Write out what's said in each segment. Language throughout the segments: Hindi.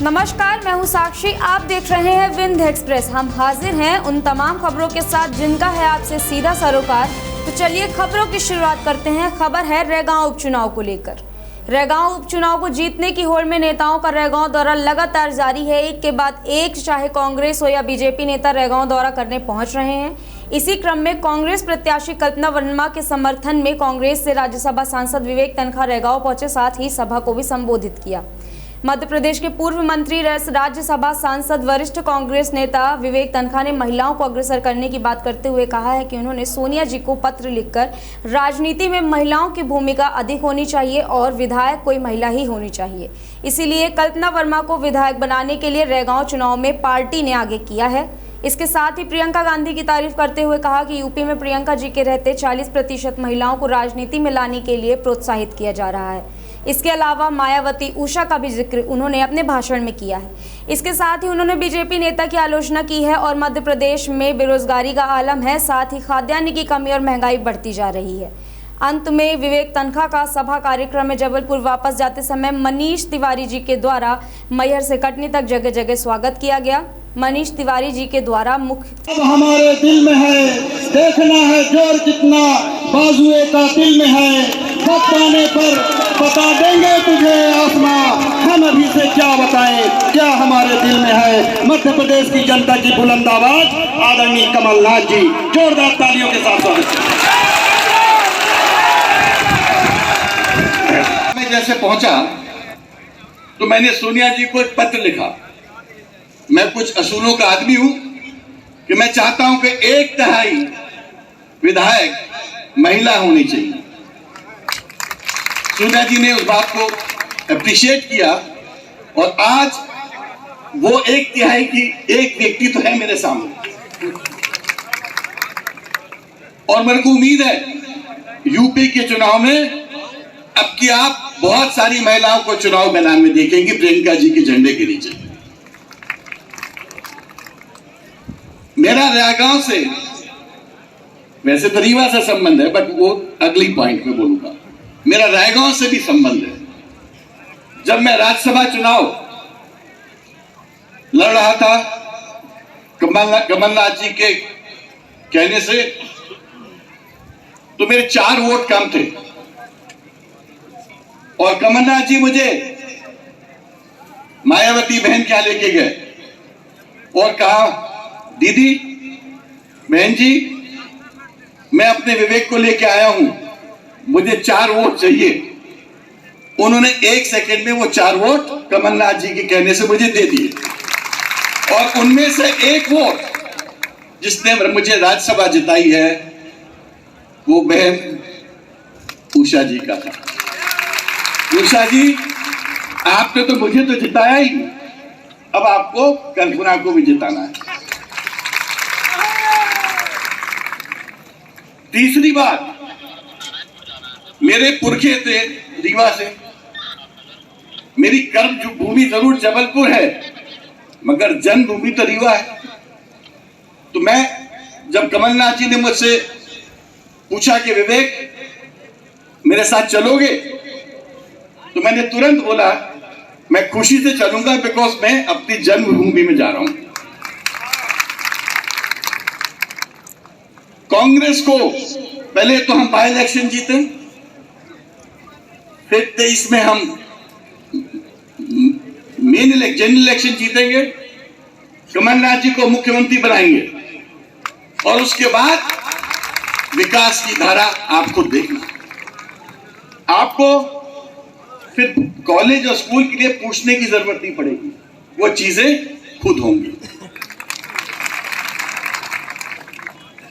नमस्कार, मैं हूं साक्षी। आप देख रहे हैं विंध्य एक्सप्रेस। हम हाजिर हैं उन तमाम खबरों के साथ जिनका है आपसे सीधा सरोकार। तो चलिए खबरों की शुरुआत करते हैं। खबर है रैगांव उपचुनाव को लेकर। रैगांव उपचुनाव को जीतने की होड़ में नेताओं का रैगांव दौरा लगातार जारी है। एक के बाद एक, चाहे कांग्रेस हो या बीजेपी नेता रैगांव दौरा करने पहुंच रहे हैं। इसी क्रम में कांग्रेस प्रत्याशी कल्पना वर्मा के समर्थन में कांग्रेस से राज्यसभा सांसद विवेक तनखा रैगांव पहुंचे, साथ ही सभा को भी संबोधित किया। मध्य प्रदेश के पूर्व मंत्री, राज्यसभा सांसद, वरिष्ठ कांग्रेस नेता विवेक तनखा ने महिलाओं को अग्रसर करने की बात करते हुए कहा है कि उन्होंने सोनिया जी को पत्र लिखकर राजनीति में महिलाओं की भूमिका अधिक होनी चाहिए और विधायक कोई महिला ही होनी चाहिए। इसीलिए कल्पना वर्मा को विधायक बनाने के लिए रैगांव चुनाव में पार्टी ने आगे किया है। इसके साथ ही प्रियंका गांधी की तारीफ करते हुए कहा कि यूपी में प्रियंका जी के रहते 40% महिलाओं को राजनीति में लाने के लिए प्रोत्साहित किया जा रहा है। इसके अलावा मायावती, उषा का भी जिक्र उन्होंने अपने भाषण में किया है। इसके साथ ही उन्होंने बीजेपी नेता की आलोचना की है और मध्य प्रदेश में बेरोजगारी का आलम है, साथ ही खाद्यान्न की कमी और महंगाई बढ़ती जा रही है। अंत में विवेक तनखा का सभा कार्यक्रम में जबलपुर वापस जाते समय मनीष तिवारी जी के द्वारा मैहर से कटनी तक जगह जगह स्वागत किया गया। मनीष तिवारी जी के द्वारा मुख्य अब हमारे दिल में है, देखना है जोर कितना बाजुए का दिल में है। वक्त आने पर बता देंगे तुझे आसमां, हम अभी से क्या बताएं क्या हमारे दिल में है। मध्य प्रदेश की जनता की बुलंद आवाज आदरणीय कमलनाथ जी, जोरदार तालियों के साथ स्वागत। मैं जैसे पहुंचा तो मैंने सोनिया जी को एक पत्र लिखा। मैं कुछ असूलों का आदमी हूं कि मैं चाहता हूं कि 1/3 विधायक महिला होनी चाहिए। सोनिया जी ने उस बात को अप्रिशिएट किया और आज वो 1/3 की एक व्यक्ति तो है मेरे सामने। और मेरे को उम्मीद है यूपी के चुनाव में अब की आप बहुत सारी महिलाओं को चुनाव मैदान में देखेंगे प्रियंका जी के झंडे के नीचे। मेरा रैगांव से वैसे तो रीवा से संबंध है, बट वो अगली पॉइंट में बोलूंगा। मेरा रैगांव से भी संबंध है। जब मैं राज्यसभा चुनाव लड़ रहा था कमलनाथ जी के कहने से, तो मेरे 4 वोट कम थे और कमलनाथ जी मुझे मायावती बहन क्या लेके गए और कहा, दीदी, बहन जी, मैं अपने विवेक को लेके आया हूं, मुझे 4 वोट चाहिए। उन्होंने 1 सेकंड में वो 4 वोट कमलनाथ जी के कहने से मुझे दे दिए और उनमें से 1 वोट जिसने मुझे राज्यसभा जिताई है वो बहन उषा जी का था। उषा जी, आपने तो मुझे तो जिताया ही, अब आपको कल्पना को भी जिताना है। तीसरी बात, मेरे पुरखे थे रीवा से, मेरी कर्म भूमि जरूर जबलपुर है मगर जन्मभूमि तो रीवा है। तो मैं, जब कमलनाथ जी ने मुझसे पूछा कि विवेक मेरे साथ चलोगे, तो मैंने तुरंत बोला मैं खुशी से चलूंगा, बिकॉज मैं अपनी जन्मभूमि में जा रहा हूं। कांग्रेस को पहले तो हम बाय इलेक्शन जीते, फिर 23 में हम जनरल इलेक्शन जीतेंगे, कमलनाथ जी को मुख्यमंत्री बनाएंगे और उसके बाद विकास की धारा आपको देखना। आपको फिर कॉलेज और स्कूल के लिए पूछने की जरूरत नहीं पड़ेगी, वो चीजें खुद होंगी।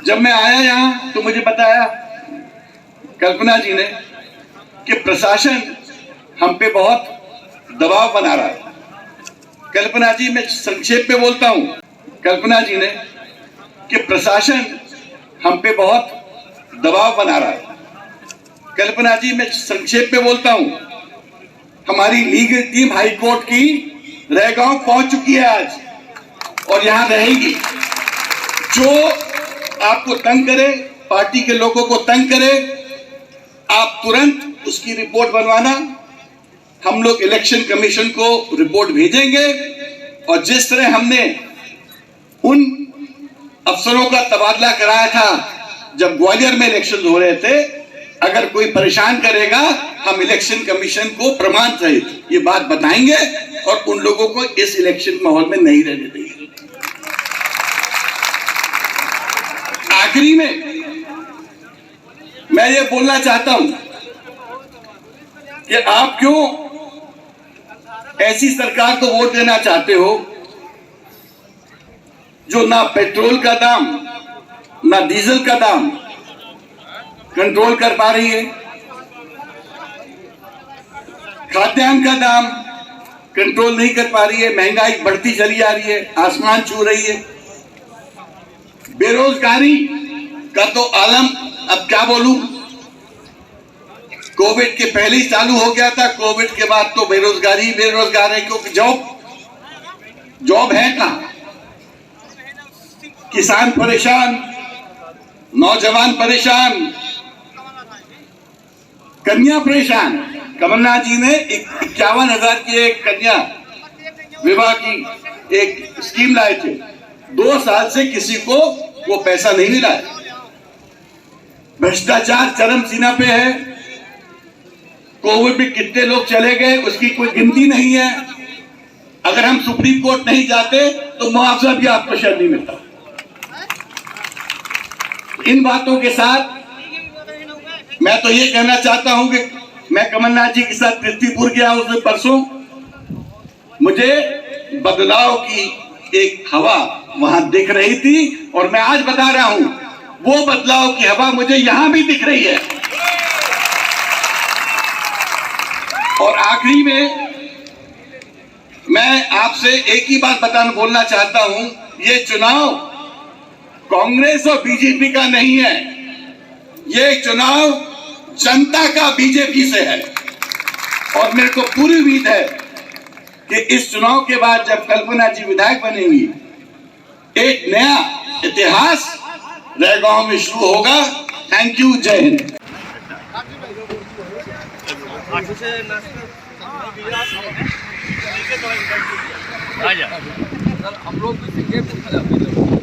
जब मैं आया यहां तो मुझे बताया कल्पना जी ने कि प्रशासन हम पे बहुत दबाव बना रहा है। कल्पना जी, मैं संक्षेप में बोलता हूं, कल्पना जी ने कि प्रशासन हम पे बहुत दबाव बना रहा है। कल्पना जी, मैं संक्षेप में बोलता हूं, हमारी लीगल टीम हाई कोर्ट की रैगांव पहुंच चुकी है आज और यहां रहेगी। जो आपको तंग करे, पार्टी के लोगों को तंग करे, आप तुरंत उसकी रिपोर्ट बनवाना हम लोग इलेक्शन कमीशन को रिपोर्ट भेजेंगे और जिस तरह हमने उन अफसरों का तबादला कराया था जब ग्वालियर में इलेक्शन हो रहे थे, अगर कोई परेशान करेगा हम इलेक्शन कमीशन को प्रमाण सहित ये बात बताएंगे और उन लोगों को इस इलेक्शन माहौल में नहीं रहने देंगे। आखिरी में मैं ये बोलना चाहता हूं कि आप क्यों ऐसी सरकार को वोट देना चाहते हो जो ना पेट्रोल का दाम ना डीजल का दाम कंट्रोल कर पा रही है, खाद्यान्न का दाम कंट्रोल नहीं कर पा रही है, महंगाई बढ़ती चली जा रही है, आसमान छू रही है, बेरोजगारी का तो आलम अब क्या बोलूं। कोविड के पहले ही चालू हो गया था, कोविड के बाद तो बेरोजगारी बेरोजगार है, क्योंकि जॉब है कहां। किसान परेशान, नौजवान परेशान, कन्या परेशान। कमलनाथ जी ने 51,000 की एक कन्या विवाह की एक स्कीम लाए थे, 2 साल से किसी को वो पैसा नहीं मिला है। भ्रष्टाचार चरम सीमा पे है, कोविड में कितने लोग चले गए उसकी कोई गिनती नहीं है। अगर हम सुप्रीम कोर्ट नहीं जाते तो मुआवजा भी आपको शायद नहीं मिलता। इन बातों के साथ मैं तो ये कहना चाहता हूं कि मैं कमलनाथ जी के साथ पृथ्वीपुर गया उसमें परसों, मुझे बदलाव की एक हवा वहां दिख रही थी और मैं आज बता रहा हूं वो बदलाव की हवा मुझे यहां भी दिख रही है। और आखिरी में मैं आपसे एक ही बात बोलना चाहता हूं, ये चुनाव कांग्रेस और बीजेपी का नहीं है, ये चुनाव जनता का बीजेपी से है। और मेरे को पूरी उम्मीद है कि इस चुनाव के बाद जब कल्पना जी विधायक बनेंगी, एक नया इतिहास रैगांव में शुरू होगा। थैंक यू, जय हिंद। हम लोग